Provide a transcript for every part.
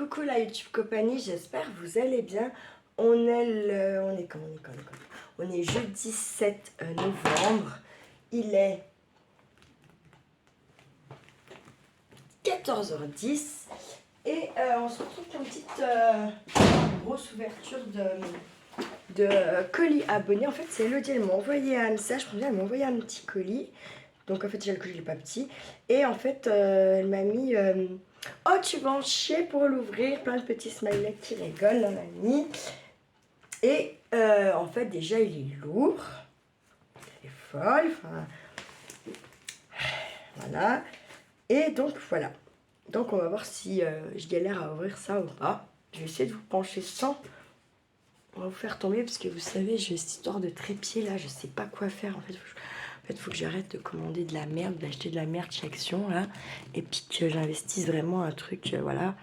Coucou la YouTube compagnie, j'espère que vous allez bien. On est quand on est jeudi 7 novembre. Il est 14h10 et on se retrouve pour une petite grosse ouverture de colis abonnés. En fait, c'est Elodie, elle m'a envoyé un message, elle m'a envoyé un petit colis. Donc en fait, déjà le colis n'est pas petit. Et en fait, elle m'a mis oh, tu vas en chier pour l'ouvrir. Plein de petits smileys qui rigolent, la mamie. Et en fait, déjà, il est lourd. Il est folle. Enfin, voilà. Et donc, voilà. Donc, on va voir si je galère à ouvrir ça ou pas. Je vais essayer de vous pencher sans. On va vous faire tomber parce que vous savez, j'ai cette histoire de trépied là. Je sais pas quoi faire. En fait, faut que j'arrête de commander de la merde, d'acheter de la merde chez Action là. Et puis que j'investisse vraiment un truc, voilà.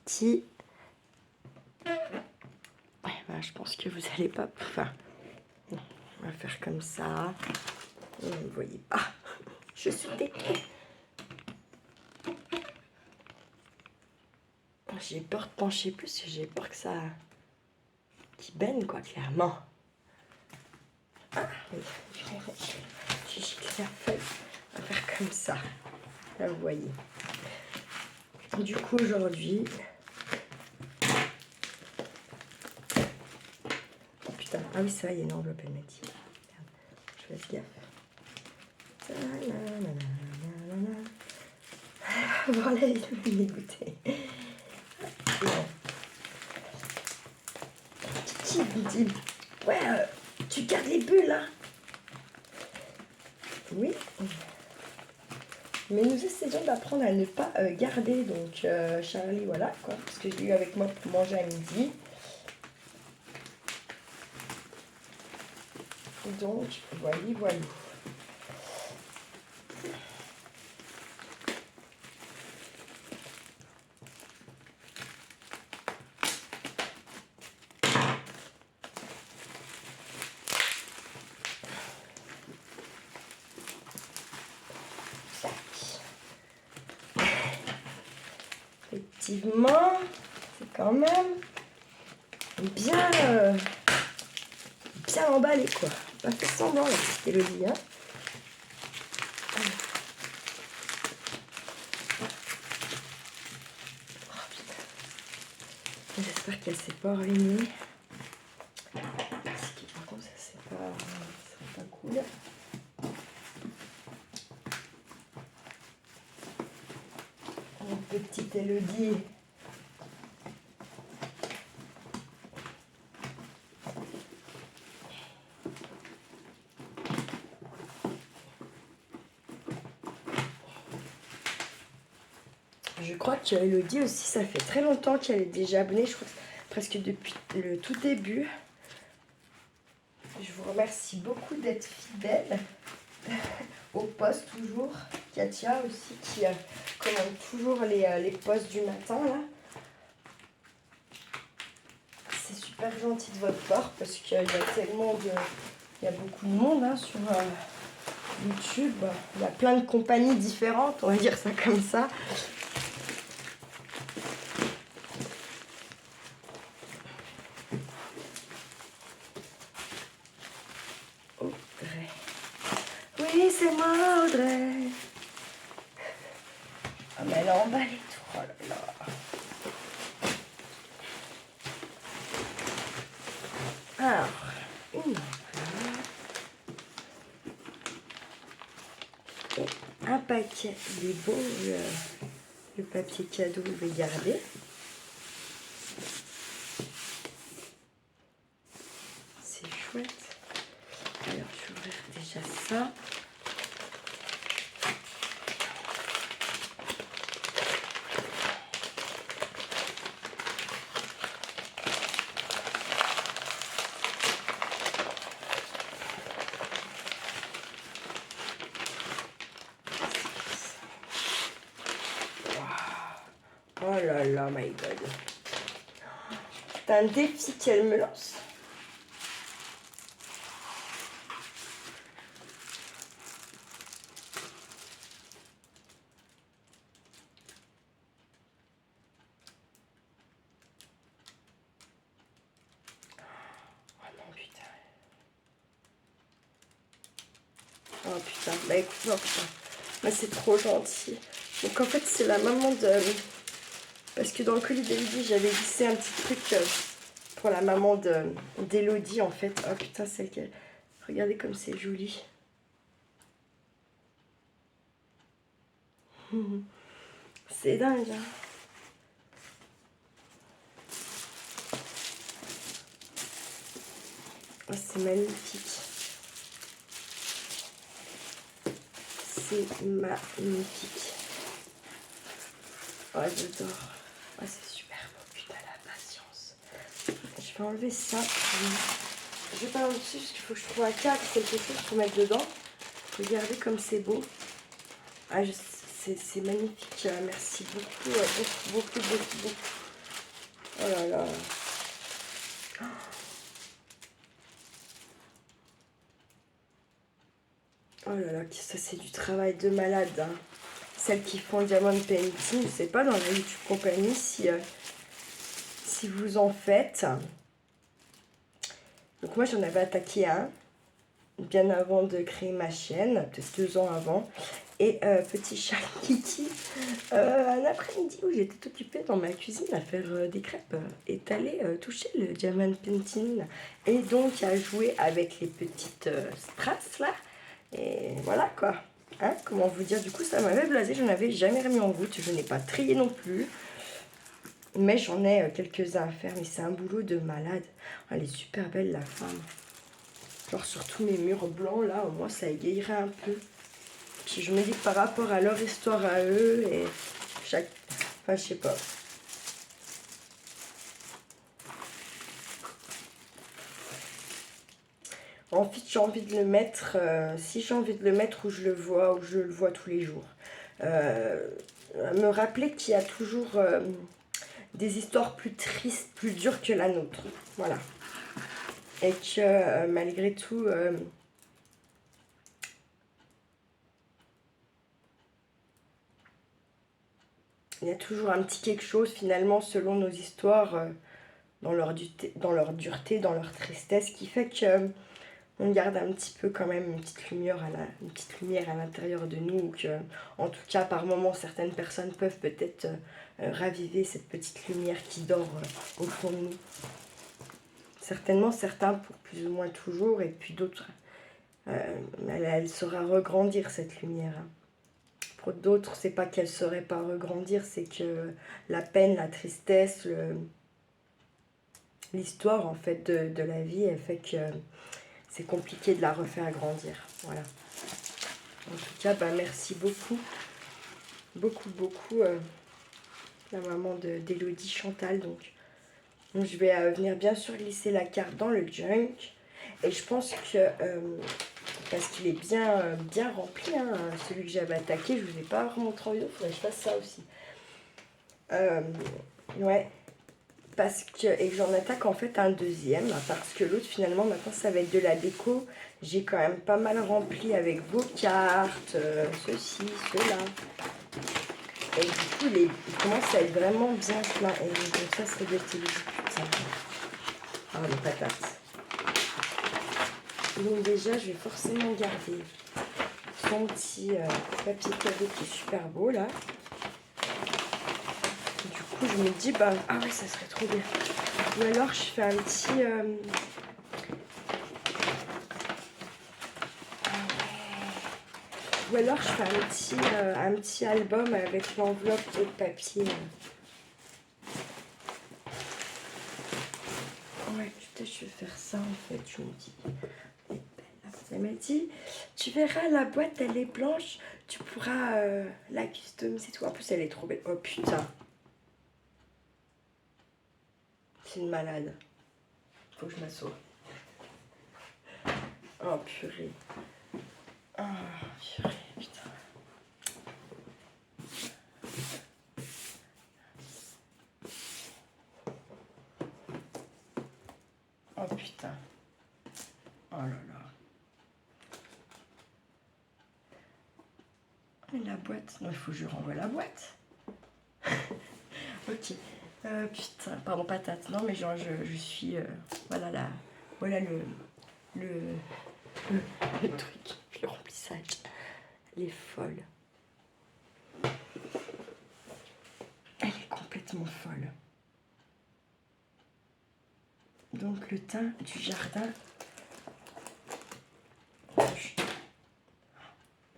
Petit. Ouais, bah, je pense que vous allez pas. Enfin, on va faire comme ça. Vous ne me voyez pas. Je suis déquée. J'ai peur de pencher plus, parce que j'ai peur que ça. Qui baigne, quoi, clairement. Ah, oui. J'ai giclé la feuille. On va faire comme ça. Là, vous voyez. Du coup, aujourd'hui. Oh putain. Ah oui, ça, il y a une enveloppe hermétique. Merde. Je fasse gaffe. Voilà, il est dégoûté. Titi me dit, ouais, tu gardes les bulles, hein? Oui. Mais nous essayons d'apprendre à ne pas garder. Donc, Charlie, voilà, quoi. Parce que je l'ai eu avec moi pour manger à midi. Donc, voilà, voilà. Effectivement, c'est quand même bien, bien emballé, quoi. Pas fait semblant, la petite Élodie, hein. Oh, putain. J'espère qu'elle s'est pas ruinée. Parce que par contre, ça c'est pas cool. Mon petite Élodie. Je crois que Elodie aussi, ça fait très longtemps qu'elle est déjà abonnée. Je crois que presque depuis le tout début. Je vous remercie beaucoup d'être fidèle au poste toujours. Katia aussi qui commande toujours les posts du matin là. C'est super gentil de votre part parce qu'il y a tellement de... Il y a beaucoup de monde hein, sur YouTube. Il y a plein de compagnies différentes, on va dire ça comme ça. Audrey. Oui, c'est moi, Audrey. Ah, mais elle a emballé tout. Oh là là. Alors, une enveloppe. Et un paquet. Il est beau, le papier cadeau, je vais garder. C'est chouette. Alors, je vais ouvrir déjà ça. Oh là là, my god. C'est un défi qu'elle me lance. putain. Bah écoute, oh putain. Bah, c'est trop gentil. Donc en fait, c'est la maman de... Parce que dans le colis d'Elodie, j'avais glissé un petit truc pour la maman d'Elodie, en fait. Oh putain, celle qu'elle... Regardez comme c'est joli. C'est dingue, hein. Oh, c'est magnifique. C'est magnifique. Oh, j'adore. Oh, c'est super beau. Putain, la patience. Je vais enlever ça. Je vais pas l'enlever dessus parce qu'il faut que je trouve un cadre, quelque chose pour mettre dedans. Regardez comme c'est beau. Ah, c'est magnifique. Merci beaucoup. Beaucoup. Oh là là. Oh là là, ça c'est du travail de malade. Hein. Celles qui font le diamond painting, je sais pas dans la YouTube compagnie si vous en faites. Donc moi j'en avais attaqué un bien avant de créer ma chaîne, peut-être 2 ans avant. Et petit chat Kiki, un après-midi où j'étais occupée dans ma cuisine à faire des crêpes, est allé toucher le diamond painting et donc à jouer avec les petites strass là. Et voilà quoi. Hein, comment vous dire, du coup ça m'avait blasé, je n'avais jamais remis en route, je n'ai pas trié non plus. Mais j'en ai quelques-uns à faire, mais c'est un boulot de malade. Elle est super belle la femme. Genre sur tous mes murs blancs là, au moins ça égayerait un peu. Puis je me dis que par rapport à leur histoire à eux et chaque... Enfin je sais pas. Ensuite j'ai envie de le mettre, si j'ai envie de le mettre où je le vois tous les jours. Me rappeler qu'il y a toujours des histoires plus tristes, plus dures que la nôtre. Voilà. Et que malgré tout... il y a toujours un petit quelque chose finalement selon nos histoires dans leur dureté, dans leur tristesse qui fait que on garde un petit peu quand même une petite lumière à l'intérieur de nous, que en tout cas par moments certaines personnes peuvent peut-être raviver cette petite lumière qui dort au fond de nous. Certainement certains pour plus ou moins toujours et puis d'autres elle saura regrandir cette lumière. Pour d'autres, c'est pas qu'elle ne saurait pas regrandir, c'est que la peine, la tristesse, l'histoire en fait de la vie, elle fait que c'est compliqué de la refaire grandir. Voilà. En tout cas, bah, merci beaucoup. Beaucoup, la maman d'Elodie Chantal. Donc je vais venir bien sûr glisser la carte dans le junk. Et je pense que... parce qu'il est bien rempli, hein, celui que j'avais attaqué, je ne vous ai pas remontré en vidéo, il faudrait que je fasse ça aussi. Ouais, parce que, et que j'en attaque en fait un deuxième, parce que l'autre finalement maintenant ça va être de la déco. J'ai quand même pas mal rempli avec vos cartes, ceci, cela. Et du coup il commence à être vraiment bien plein. Et donc ça serait de putain. Ah les patates. Donc déjà, je vais forcément garder son petit papier cadeau qui est super beau là. Du coup, je me dis, bah, ah ouais, ça serait trop bien. Ou alors, je fais un petit... Ou alors, je fais un petit album avec l'enveloppe de papier. Ouais, putain, je vais faire ça en fait, je me dis. Elle m'a dit, tu verras, la boîte, elle est blanche, tu pourras la customiser, tout. En plus, elle est trop belle. Oh putain. C'est une malade. Faut que je m'assoie. Oh purée. Oh purée, putain. Oh putain. Oh là là. Mais la boîte. Non, il faut que je renvoie la boîte. Ok. Putain, pardon, patate. Non, mais genre, je suis... voilà la... Voilà le truc, le remplissage. Elle est folle. Elle est complètement folle. Donc le thym du jardin.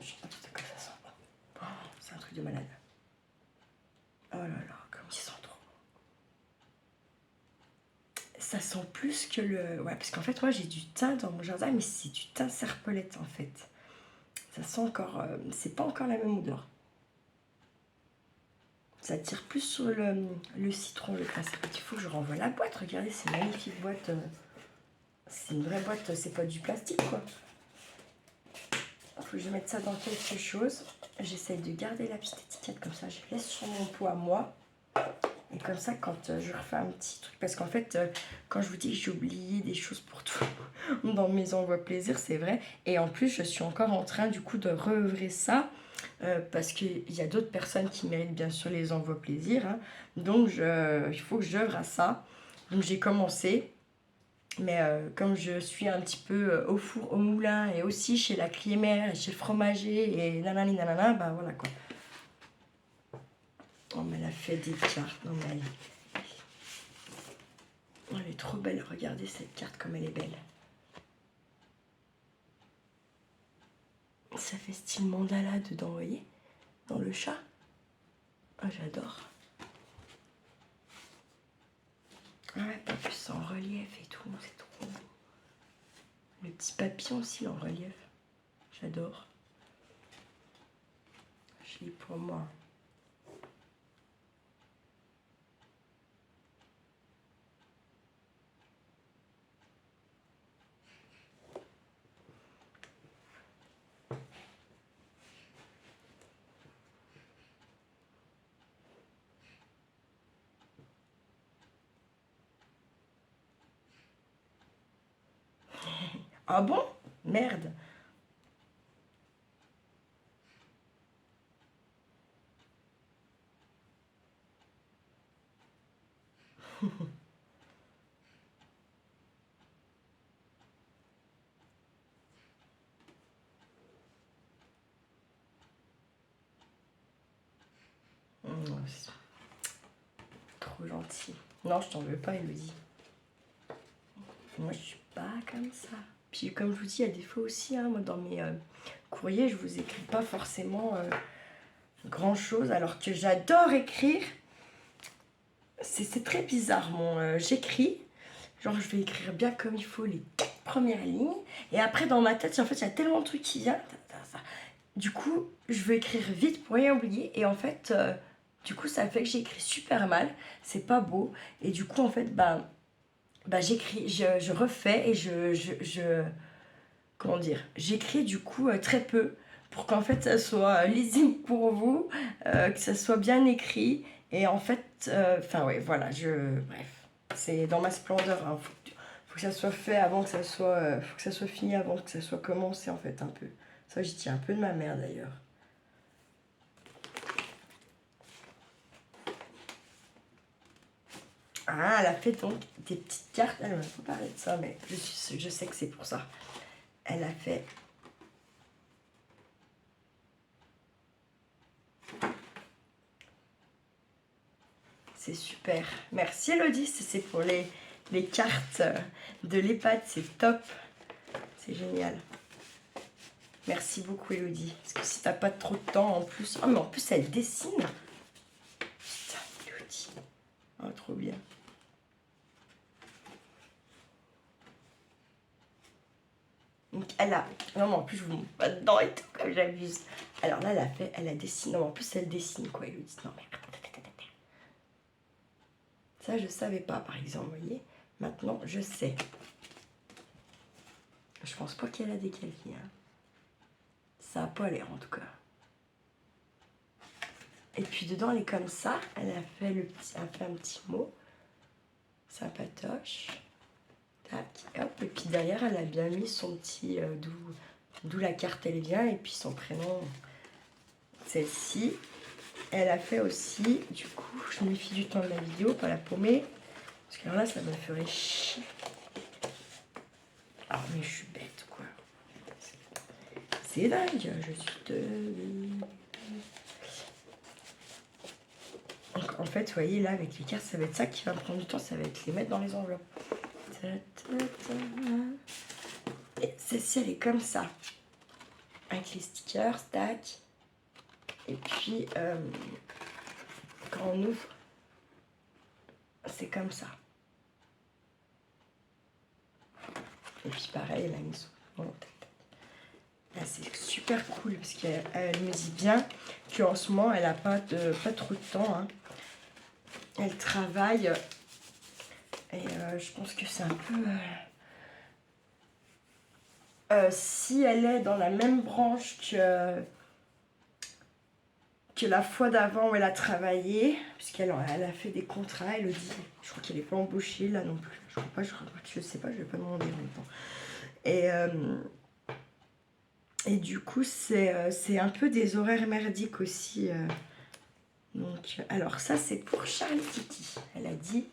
Je sais pas tout à quoi ça sent. Oh, c'est un truc de malade. Oh là là, comme il sent trop. Ça sent plus que le... Ouais, parce qu'en fait, moi, j'ai du thym dans mon jardin, mais c'est du thym serpolette, en fait. Ça sent encore... c'est pas encore la même odeur. Ça tire plus sur le citron, le grasse. Il faut que je renvoie la boîte. Regardez, c'est une magnifique boîte. C'est une vraie boîte, c'est pas du plastique, quoi. Il faut que je mette ça dans quelque chose. J'essaye de garder la petite étiquette comme ça. Je laisse sur mon pot à moi. Et comme ça, quand je refais un petit truc... Parce qu'en fait, quand je vous dis que j'ai oublié des choses pour tout dans mes envois plaisir, c'est vrai. Et en plus, je suis encore en train, du coup, de reœuvrer ça. Parce qu'il y a d'autres personnes qui méritent, bien sûr, les envois plaisir. Hein. Donc, il faut que j'œuvre à ça. Donc, j'ai commencé. Mais comme je suis un petit peu au four, au moulin, et aussi chez la Clémère, et chez le fromager, et nanani nanana, bah voilà quoi. Oh, mais elle a fait des cartes. Non, mais elle est trop belle. Regardez cette carte comme elle est belle. Ça fait style mandala dedans, vous voyez, dans le chat. Ah, j'adore. Ah ouais, en plus c'est en relief et tout, c'est trop. Le petit papillon aussi en relief. J'adore. Je l'ai pour moi. Ah bon? Merde. C'est trop gentil. Non, je t'en veux pas, Elodie. Moi, je suis pas comme ça. Puis, comme je vous dis, il y a des fois aussi, hein, moi, dans mes courriers, je vous écris pas forcément grand-chose, alors que j'adore écrire. C'est très bizarre, j'écris. Genre, je vais écrire bien comme il faut les 4 premières lignes. Et après, dans ma tête, en fait, il y a tellement de trucs qui viennent. Du coup, je veux écrire vite pour rien oublier. Et en fait, du coup, ça fait que j'écris super mal. C'est pas beau. Et du coup, en fait, j'écris, je refais et comment dire, j'écris du coup très peu pour qu'en fait ça soit lisible pour vous, que ça soit bien écrit. Et en fait, enfin ouais, voilà, bref, c'est dans ma splendeur. Hein. Faut que ça soit fait avant que ça soit, faut que ça soit fini avant que ça soit commencé en fait un peu. Ça, j'y tiens un peu de ma mère d'ailleurs. Ah, elle a fait donc des petites cartes. Elle m'a pas parlé de ça, mais je sais que c'est pour ça. Elle a fait... C'est super. Merci Elodie, c'est pour les cartes de l'EHPAD, c'est top. C'est génial. Merci beaucoup Elodie. Parce que si t'as pas trop de temps en plus... Oh mais en plus elle dessine. Putain Elodie. Oh trop bien. Donc elle a... Non mais en plus je vous montre pas dedans et tout comme j'abuse. Alors là elle a dessiné. Non mais en plus elle dessine quoi Elodie. Non mais... Ça, je savais pas, par exemple, vous voyez. Maintenant, je sais. Je pense pas qu'elle a décalqué. Hein. Ça a pas l'air, en tout cas. Et puis, dedans, elle est comme ça. Elle a fait, un petit mot. Sympatoche. Tac, hop. Et puis, derrière, elle a bien mis son petit... d'où la carte, elle vient. Et puis, son prénom, celle-ci. Elle a fait aussi, du coup, je me méfie du temps de la vidéo, pas la paumer. Parce que là, ça me ferait chier. Ah, mais je suis bête, quoi. c'est dingue. Je suis de... Donc, en fait, vous voyez, là, avec les cartes, ça va être ça qui va me prendre du temps. Ça va être les mettre dans les enveloppes. Et celle-ci, elle est comme ça. Avec les stickers, tac. Et puis, quand on ouvre, c'est comme ça. Et puis pareil, elle a mis son tête. C'est super cool parce qu'elle me dit bien qu'en ce moment, elle n'a pas trop de temps. Hein. Elle travaille et je pense que c'est un peu... si elle est dans la même branche que la fois d'avant où elle a travaillé, puisqu'elle a fait des contrats, elle le dit. Je crois qu'elle n'est pas embauchée là non plus. Je crois pas, je sais pas, je vais pas demander en même temps. Et du coup, c'est un peu des horaires merdiques aussi. Donc, alors ça, c'est pour Charlie Titi. Elle a dit,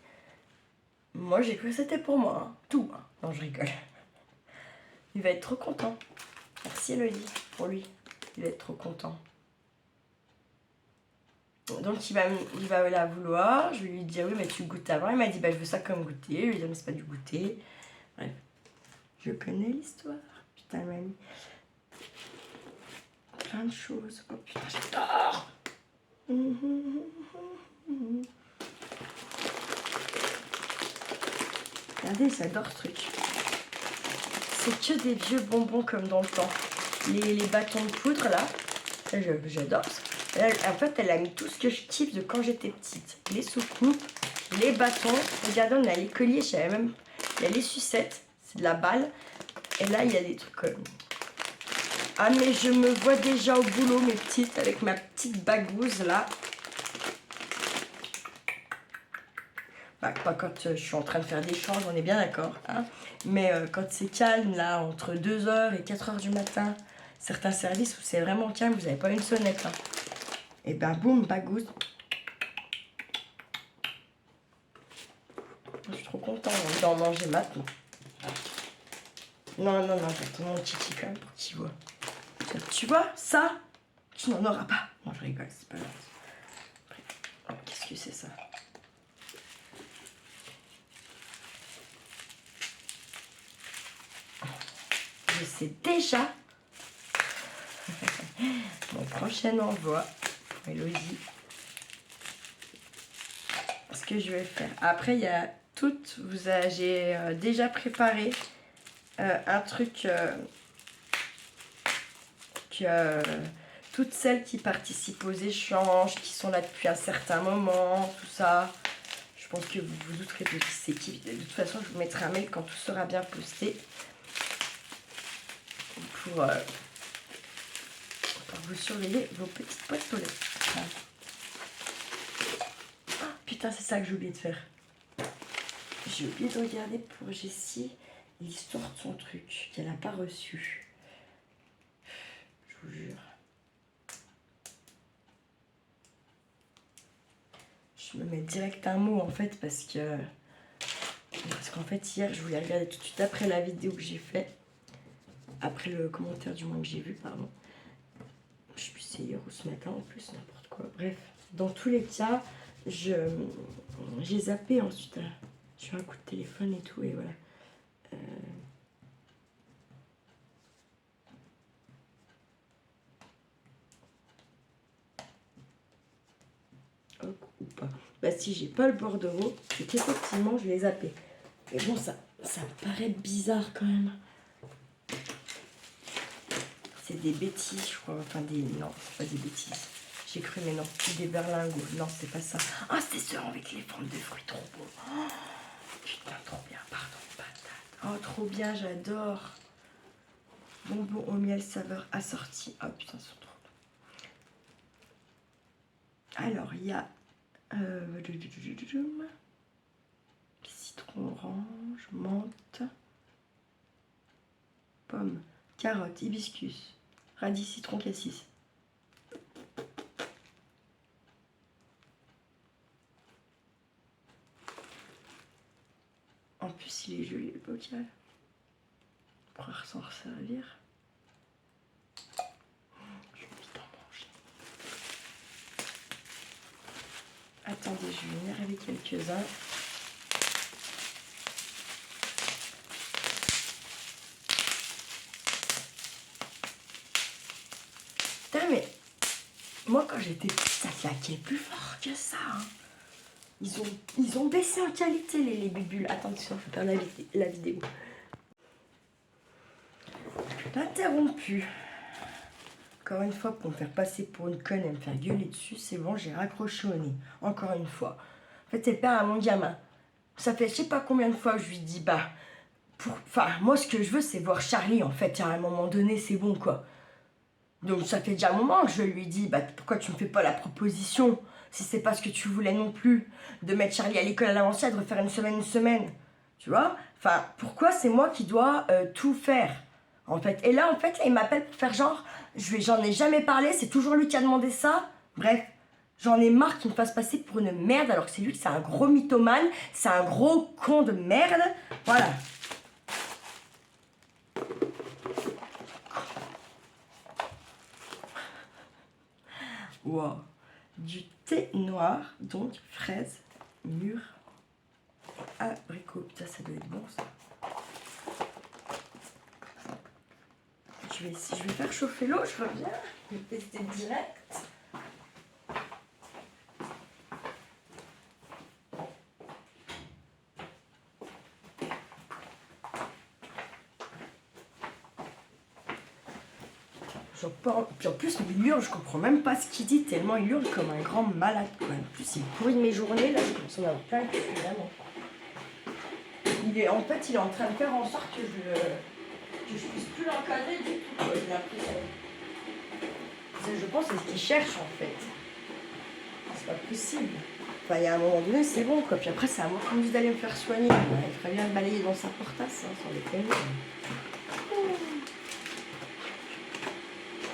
moi j'ai cru que c'était pour moi, hein. Tout. Hein. Non, je rigole. Il va être trop content. Merci Elodie, pour lui. Il va être trop content. Donc il va la vouloir. Je vais lui dire, oui, mais tu goûtes avant. Il m'a dit, bah je veux ça comme goûter. Je lui ai dit, mais c'est pas du goûter. Bref. Je connais l'histoire. Putain, elle m'a mis plein de choses. Oh putain, j'adore. Regardez, j'adore ce truc. C'est que des vieux bonbons comme dans le temps. Les bâtons de poudre là, j'adore ça. En fait, elle a mis tout ce que je kiffe de quand j'étais petite. Les soucoupes, les bâtons. Regardez, on a les colliers, je savais même. Il y a les sucettes, c'est de la balle. Et là, il y a des trucs comme... Ah, mais je me vois déjà au boulot, mes petites, avec ma petite bagouze là. Bah, pas quand je suis en train de faire des changes, on est bien d'accord. Hein, mais quand c'est calme, là, entre 2h et 4h du matin, certains services où c'est vraiment calme, vous n'avez pas une sonnette. Hein. Et ben boum, bagouze. Je suis trop contente d'en manger maintenant. Non, j'attends mon titi quand même pour qu'il voit. Tu vois, ça, tu n'en auras pas. Non, je rigole, c'est pas grave. Oh, qu'est-ce que c'est ça? Je sais déjà mon prochain envoi pour Elodie. Ce que je vais faire. Après, il y a toutes. J'ai déjà préparé un truc que toutes celles qui participent aux échanges, qui sont là depuis un certain moment, tout ça. Je pense que vous vous douterez de qui c'est qui. De toute façon, je vous mettrai un mail quand tout sera bien posté. Pour vous surveiller vos petites boîtes aux lettres. Ah, putain, c'est ça que j'ai oublié de faire. J'ai oublié de regarder pour Jessie l'histoire de son truc qu'elle n'a pas reçu. Je vous jure. Je me mets direct un mot en fait parce qu'en fait hier je voulais regarder tout de suite après la vidéo que j'ai fait. Après le commentaire du moins que j'ai vu, pardon. Je sais plus si c'est hier ou ce matin en plus, n'importe quoi. Bref, dans tous les cas, j'ai zappé ensuite. Je fais un coup de téléphone et tout et voilà. Ou pas. Bah si j'ai pas le bordereau, c'est qu'effectivement je l'ai zappé. Mais bon, ça me paraît bizarre quand même. C'est des bêtises, je crois. Enfin, non, c'est pas des bêtises. J'ai cru, mais non. Des berlingots. Non, c'est pas ça. Ah, c'est ceux avec les formes de fruits, trop beau. Oh, putain, trop bien. Pardon, patate. Oh, trop bien, j'adore. Bonbons au miel saveur assortie. Oh, putain, ils sont trop bons. Alors, il y a... citron orange, menthe, pomme, carotte, hibiscus, radis, citron, cassis. En plus, il est joli le bocal. On pourra s'en servir. Attendez, je vais venir avec quelques-uns. Putain, mais moi, quand j'étais petite, ça claquait plus fort que ça. Hein. Ils ont baissé en qualité, les bibules. Attention, je vais faire la vidéo. Interrompu. Encore une fois, pour me faire passer pour une conne et me faire gueuler dessus, c'est bon, j'ai raccroché au nez. Encore une fois. En fait, c'est le père à mon gamin. Ça fait je sais pas combien de fois que je lui dis, moi, ce que je veux, c'est voir Charlie, en fait. À un moment donné, c'est bon, quoi. Donc, ça fait déjà un moment que je lui dis, pourquoi tu me fais pas la proposition, si c'est pas ce que tu voulais non plus, de mettre Charlie à l'école à l'avancée, de refaire une semaine. Tu vois? Enfin, pourquoi c'est moi qui dois tout faire, en fait? Et là, en fait, il m'appelle pour faire genre, j'en ai jamais parlé, c'est toujours lui qui a demandé ça. Bref, j'en ai marre qu'il me fasse passer pour une merde, alors que c'est lui, c'est un gros mythomane, c'est un gros con de merde. Voilà. Wow. Du thé noir, donc fraise, mûre, abricot. Putain, ça doit être bon, ça. Je vais faire chauffer l'eau, je reviens. Je vais tester direct. Puis en plus, il hurle, je comprends même pas ce qu'il dit, tellement il hurle comme un grand malade, quoi. En plus, il pourrit de mes journées, là, je commence à en avoir plein le cul, vraiment. Il est en train de faire en sorte que je puisse plus l'encadrer du tout, quoi. J'ai l'impression. Je pense que c'est ce qu'il cherche, en fait. C'est pas possible. Enfin, il y a un moment donné, c'est bon, quoi. Puis après, c'est à moi qu'on me dit d'aller me faire soigner. Il ferait bien le balayer dans sa portasse, hein, sans déconner.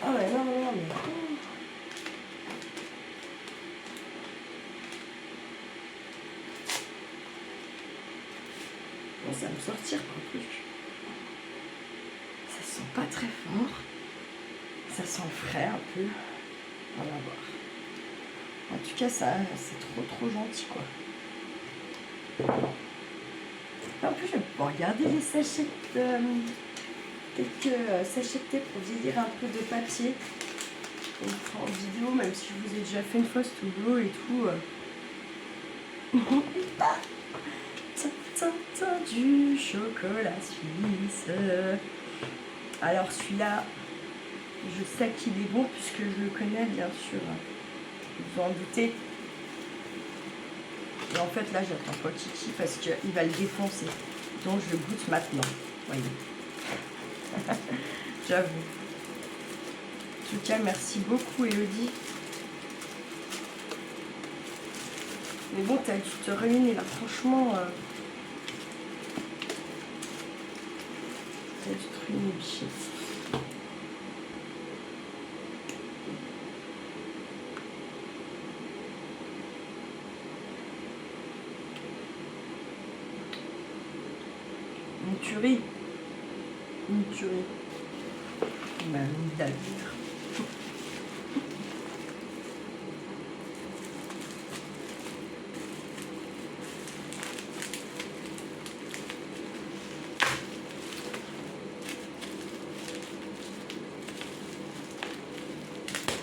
Ah ouais, non, mais... Bon, ça va me sortir, quoi, plus. Ça sent pas très fort. Ça sent frais, un peu. On va voir. En tout cas, ça, c'est trop gentil, quoi. En plus, je vais pouvoir garder les sachets quelques sachets de thé pour vieillir un peu de papier. On le fera en vidéo, même si je vous ai déjà fait une fois ce tableau et tout. Du chocolat suisse. Alors celui-là, je sais qu'il est bon puisque je le connais, bien sûr. Vous en doutez. Et en fait, là, j'attends pas Kiki parce qu'il va le défoncer. Donc, je le goûte maintenant. Voyez. J'avoue. En tout cas, merci beaucoup, Elodie. Mais bon, t'as dû te ruiner là, franchement. T'as dû te ruiner, bichette. Une tuerie. Une tuerie. Ben, une dalle.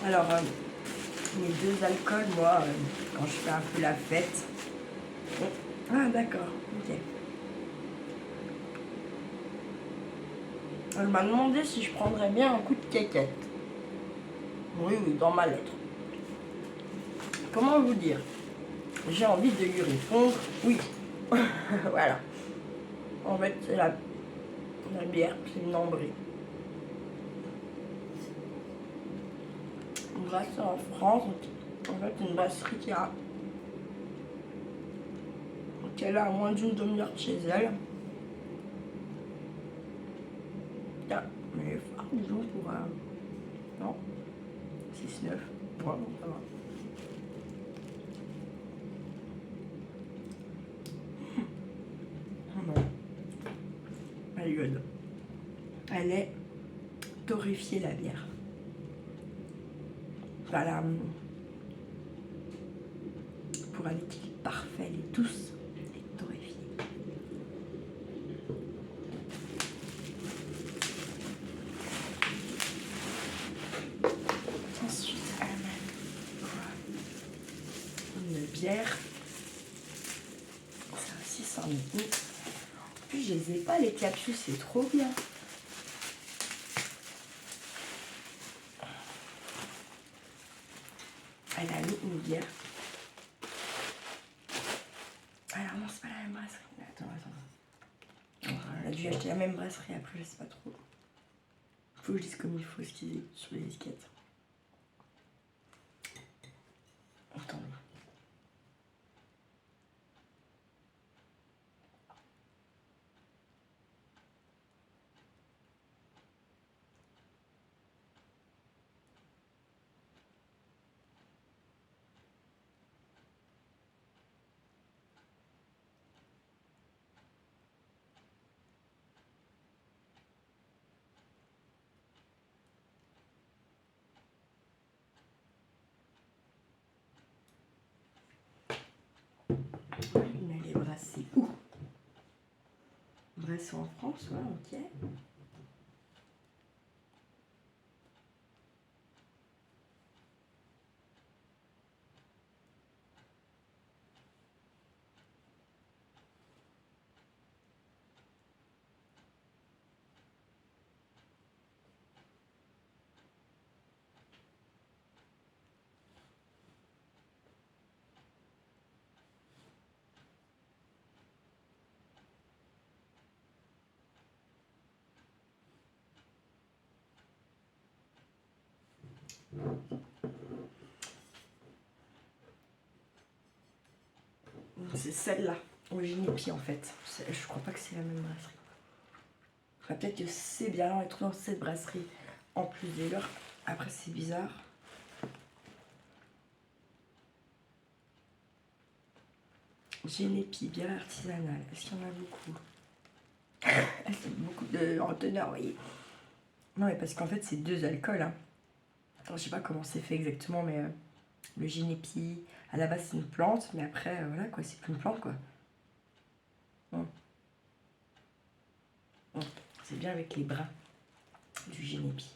Alors, mes deux alcools, moi, quand je fais un peu la fête. Ah, d'accord, ok. Elle m'a demandé si je prendrais bien un coup de quéquette. Oui, dans ma lettre. Comment vous dire? J'ai envie de lui répondre oui. Voilà. En fait, c'est la bière, c'est une ambrée. Une brasserie en France, en fait, une brasserie qui est à moins d'une demi-heure de chez elle. Ah, mais disons pour non, 6-9. Ouais, bon, ça va. Elle est good. Elle est torréfiée, la bière. Voilà. Pour un équilibre parfait, elle est douce et torréfiée. Ensuite, elle a une bière. Ça aussi, 100 ml. En plus, je les ai pas les capsules, c'est trop bien. Elle a mis une bière. Alors non, c'est pas la même brasserie. Attends. Elle a dû acheter la même brasserie après, je sais pas trop. Faut que je dise comme il faut ce qu'il y a sur les étiquettes. Attends. Elle est brassée où? Brassée en France, ouais, ok. C'est celle-là, au Ginepi en fait. Je crois pas que c'est la même brasserie. Enfin, peut-être que c'est bien là, on est trop dans cette brasserie en plus des leurs. Après, c'est bizarre. Ginepi, bière artisanale. Est-ce qu'il y en a beaucoup? C'est beaucoup en teneur, vous voyez. Non, mais parce qu'en fait, c'est 2 alcools. Hein. Alors, je sais pas comment c'est fait exactement, mais le Ginepi, à la base, c'est une plante, mais après, voilà quoi, c'est plus une plante quoi. C'est bien avec les brins du Ginepi.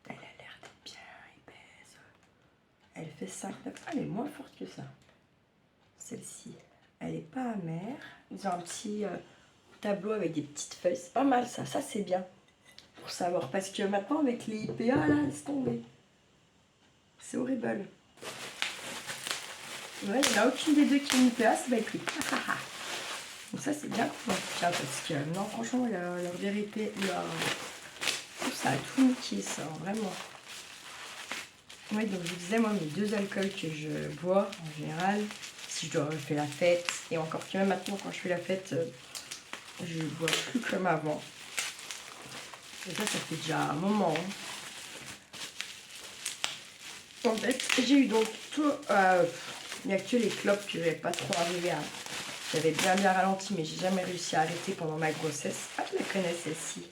Elle a l'air d'être bien épaisse. Elle fait 5,9. Ah, elle est moins forte que ça. Celle-ci, elle est pas amère. Ils ont un petit tableau avec des petites feuilles. C'est pas mal ça. Ça, c'est bien pour savoir. Parce que maintenant, avec les IPA, là, laisse tomber. C'est horrible. Ouais, il n'y en a aucune des deux qui est une IPA, ça va être lui. Donc ça, c'est bien cool. Parce que, non, franchement, leur vérité, ça a tout niqué, ça, vraiment. Oui, donc je vous disais, moi, mes 2 alcools que je bois, en général, si je dois faire la fête, et encore que même maintenant, quand je fais la fête, je bois plus comme avant. Et ça fait déjà un moment. Hein. En fait, j'ai eu donc tout... il n'y a que les clopes que j'avais pas trop arrivé à... J'avais bien ralenti, mais j'ai jamais réussi à arrêter pendant ma grossesse. Ah, je la connais, celle-ci.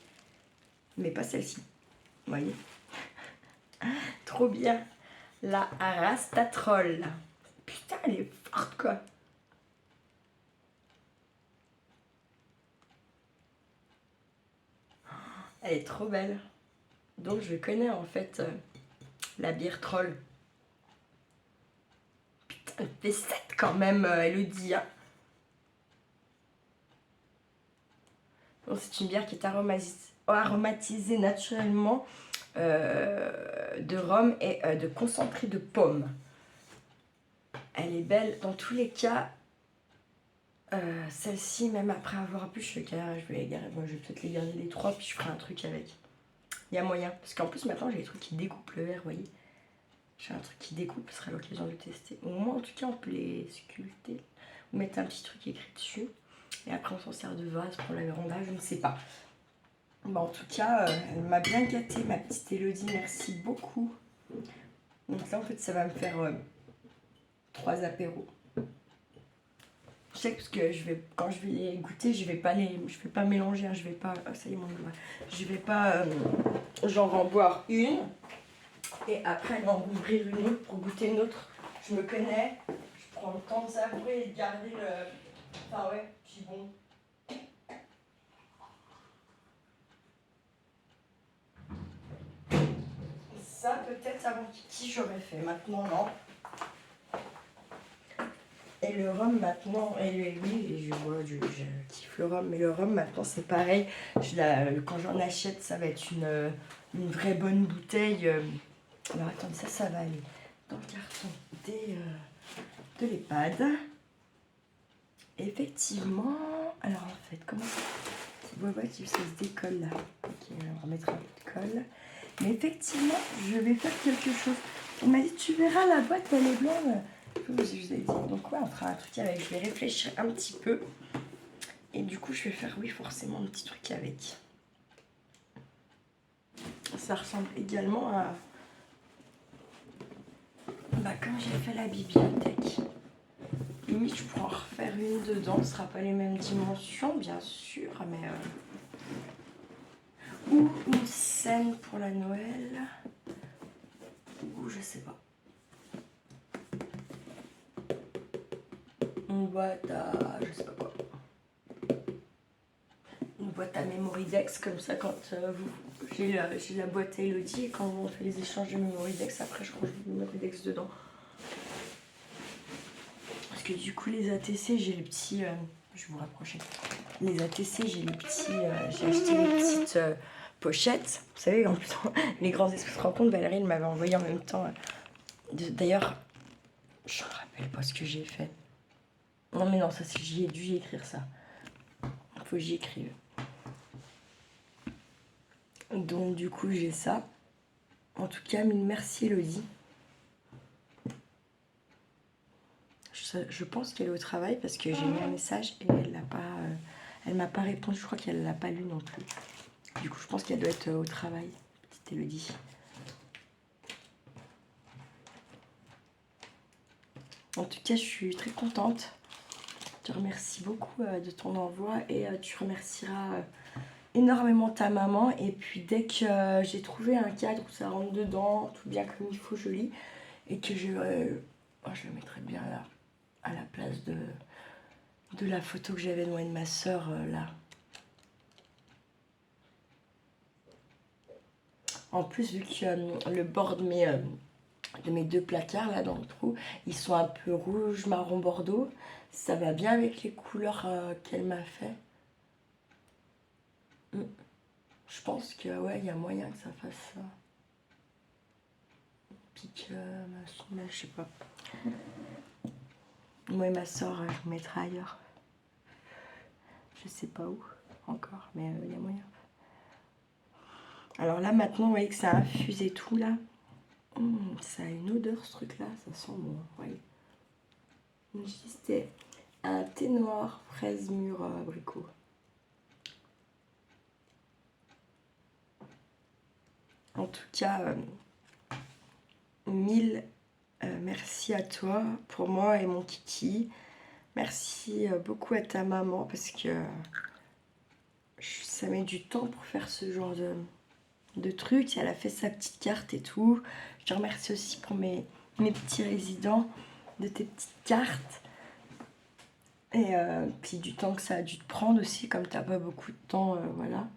Mais pas celle-ci. Vous voyez? Trop bien. La Arastatrol. Putain, elle est forte, quoi. Elle est trop belle. Donc, je connais, en fait, la bière troll. Putain, elle fait 7 quand même, Elodie. Hein. C'est une bière qui est aromatisée naturellement de rhum et de concentré de pomme. Elle est belle dans tous les cas. Celle-ci, même après avoir bu, je vais peut-être les garder les 3 puis je ferai un truc avec. Il y a moyen. Parce qu'en plus maintenant j'ai des trucs qui découpent le verre, vous voyez. J'ai un truc qui découpe, ce sera l'occasion de le tester. Au moins en tout cas on peut les sculpter. Ou mettre un petit truc écrit dessus. Et après on s'en sert de vase pour la véranda, je ne sais pas. Bon, en tout cas, elle m'a bien gâtée, ma petite Elodie, merci beaucoup. Donc là, en fait, ça va me faire 3 apéros. Je sais que parce que quand je vais les goûter, je vais pas mélanger, hein, je vais pas, oh, ça y est mon doigt, je vais pas, genre en boire une Et après, aller en ouvrir une autre pour goûter une autre. Je me connais, je prends le temps de savourer et de garder le... Enfin ouais, puis bon. Ça, peut-être avant Kiki, j'aurais fait. Maintenant, non. Et le rhum, maintenant, oui, je kiffe le rhum. Mais le rhum, maintenant, c'est pareil. Quand j'en achète, ça va être une vraie bonne bouteille. Alors, attendez, ça va aller dans le carton de l'EHPAD. Effectivement. Alors, en fait, comment ça... Ça se décolle là. Ok, on va remettre un peu de colle. Mais effectivement, je vais faire quelque chose. On m'a dit, tu verras, la boîte, elle est blanche. Je vous ai dit. Donc ouais, on fera un truc avec. Je vais réfléchir un petit peu. Et du coup, je vais faire, oui, forcément, un petit truc avec. Ça ressemble également à... Bah, comme j'ai fait la bibliothèque. Limite, je pourrais en refaire une dedans. Ce ne sera pas les mêmes dimensions, bien sûr. Mais... Ou une scène pour la Noël. Ou je sais pas. Une boîte à... je sais pas quoi. Une boîte à Memoridex, comme ça quand j'ai la boîte à Elodie et quand on fait les échanges de Memoridex, après je range le Memoridex dedans. Parce que du coup les ATC, j'ai les petits... je vais vous rapprocher. Les ATC, j'ai les petits... j'ai acheté les petites pochettes. Vous savez, en plus, les grands esprits se rencontrent, Valérie elle m'avait envoyé en même temps. D'ailleurs, je me rappelle pas ce que j'ai fait. Non mais non, ça j'ai dû y écrire ça. Il faut que j'y écrive. Donc du coup j'ai ça. En tout cas, mille merci Elodie. Je pense qu'elle est au travail parce que j'ai mis un message et elle m'a pas répondu. Je crois qu'elle l'a pas lu non plus. Du coup, je pense qu'elle doit être au travail, petite Elodie. En tout cas, je suis très contente. Je te remercie beaucoup de ton envoi et tu remercieras énormément ta maman. Et puis dès que j'ai trouvé un cadre où ça rentre dedans, tout bien comme il faut, joli, et que je le mettrai bien là, à la place de la photo que j'avais de moi et de ma soeur là. En plus, vu que le bord de mes deux placards là dans le trou, ils sont un peu rouge, marron, bordeaux, ça va bien avec les couleurs qu'elle m'a fait. Je pense que ouais, il y a moyen que ça fasse ça. Pique, je sais pas. Moi et ma soeur, je me mettrai ailleurs. Je sais pas où encore, mais il y a moyen. Alors là maintenant, vous voyez que ça infuse et tout là. Ça a une odeur ce truc là, ça sent bon. Ouais. C'était un thé noir, fraise mûre, abricot. En tout cas, mille merci à toi pour moi et mon kiki. Merci beaucoup à ta maman parce que ça met du temps pour faire ce genre de trucs. Elle a fait sa petite carte et tout. Je te remercie aussi pour mes petits résidents de tes petites cartes. Et puis du temps que ça a dû te prendre aussi, comme tu n'as pas beaucoup de temps, voilà.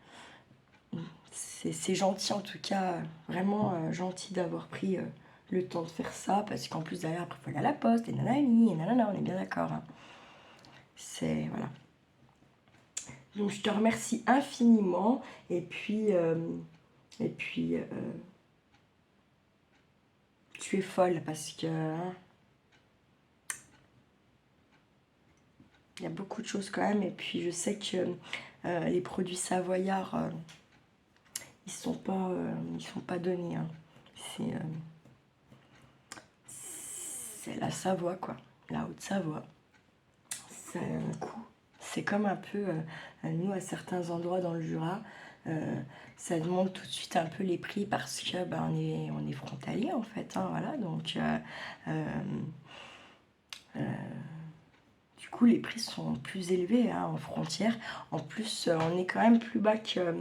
C'est gentil en tout cas, vraiment gentil d'avoir pris le temps de faire ça, parce qu'en plus derrière, après il faut aller à la poste, et nanani, et nanana, on est bien d'accord. Hein. C'est, voilà. Donc je te remercie infiniment, et puis tu es folle, parce que... Hein, il y a beaucoup de choses quand même, et puis je sais que les produits savoyards, ils sont pas donnés. Hein. C'est la Savoie, quoi, la Haute-Savoie. Ça a un coût. C'est comme un peu, nous, à certains endroits dans le Jura, ça demande tout de suite un peu les prix parce que on est frontalier, en fait. Hein, voilà, donc... du coup, les prix sont plus élevés hein, en frontière. En plus, on est quand même plus bas que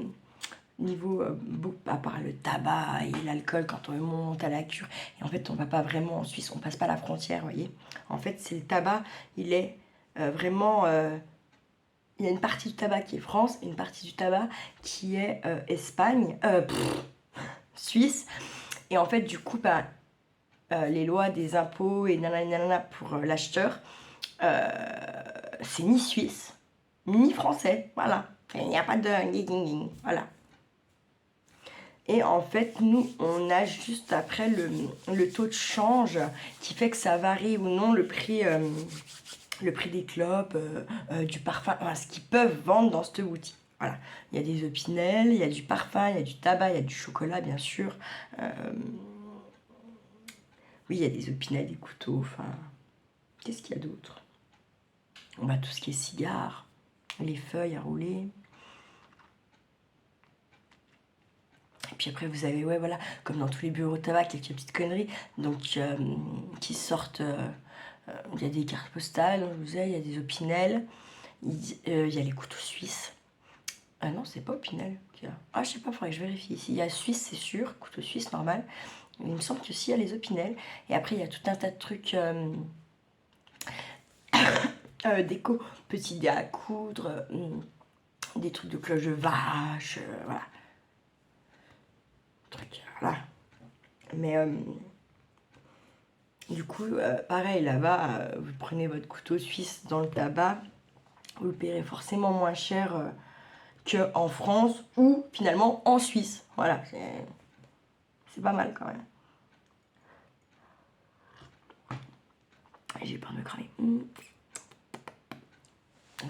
niveau, à part le tabac et l'alcool quand on monte à la cure. Et en fait, on va pas vraiment en Suisse, on passe pas la frontière, vous voyez. En fait, c'est le tabac, il est vraiment... il y a une partie du tabac qui est France et une partie du tabac qui est Espagne, Suisse. Et en fait, du coup, bah, les lois des impôts et nanana pour l'acheteur, c'est ni suisse, ni français, voilà. Il n'y a pas de voilà. Et en fait, nous, on a juste après le taux de change qui fait que ça varie ou non le prix des clopes, du parfum, enfin, ce qu'ils peuvent vendre dans cette boutique. Voilà. Il y a des opinels, il y a du parfum, il y a du tabac, il y a du chocolat, bien sûr. Oui, il y a des opinels, des couteaux, enfin... Qu'est-ce qu'il y a d'autre? On va tout ce qui est cigares, les feuilles à rouler. Et puis après, vous avez, ouais, voilà, comme dans tous les bureaux de tabac, quelques petites conneries, donc qui sortent. Il y a des cartes postales, je vous ai, il y a des opinels, il y a les couteaux suisses. Ah non, c'est pas opinel. Ah, je sais pas, faudrait que je vérifie. Ici, il y a suisse, c'est sûr, couteau suisse normal. Il me semble que aussi, il y a les opinels. Et après, il y a tout un tas de trucs déco, petits dés à coudre, des trucs de cloche de vache, voilà. Voilà. Mais du coup, pareil, là-bas, vous prenez votre couteau suisse dans le tabac, vous le paierez forcément moins cher qu'en France ou finalement en Suisse. Voilà, c'est pas mal quand même. J'ai peur de me cramer.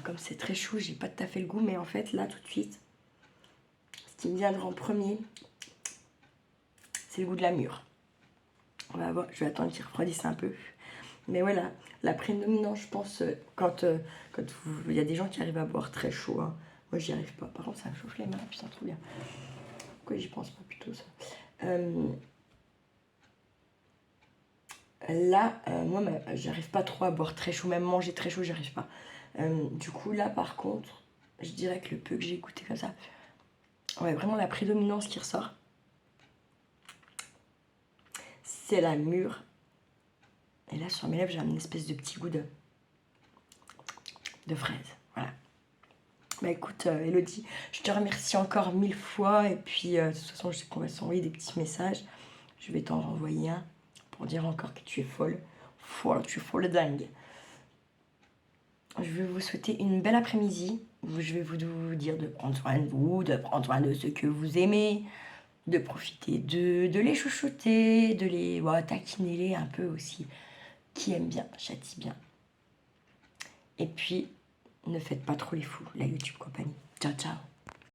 Comme c'est très chaud, j'ai pas tout à fait le goût, mais en fait, là, tout de suite, ce qui me viendra en premier, c'est le goût de la mûre. On va voir, je vais attendre qu'il refroidisse un peu. Mais voilà, la prédominance, je pense, quand il y a des gens qui arrivent à boire très chaud. Hein. Moi, j'y arrive pas. Par contre, ça me chauffe les mains, putain, trop bien. Pourquoi j'y pense pas plutôt ça? Là, moi, j'arrive pas trop à boire très chaud, même manger très chaud, j'arrive pas. Du coup, là, par contre, je dirais que le peu que j'ai goûté comme ça, ouais, vraiment la prédominance qui ressort, c'est la mûre. Et là, sur mes lèvres, j'ai une espèce de petit goût de fraise. Voilà. Bah écoute, Elodie, je te remercie encore 1000 fois. Et puis, de toute façon, je sais qu'on va s'envoyer des petits messages. Je vais t'en renvoyer un pour dire encore que tu es folle. Tu es folle dingue. Je vais vous souhaiter une belle après-midi. Je vais vous dire de prendre soin de vous, de prendre soin de ceux que vous aimez, de profiter de les chouchouter, de les taquiner un peu aussi. Qui aime bien, châtie bien. Et puis, ne faites pas trop les fous, la YouTube compagnie. Ciao, ciao.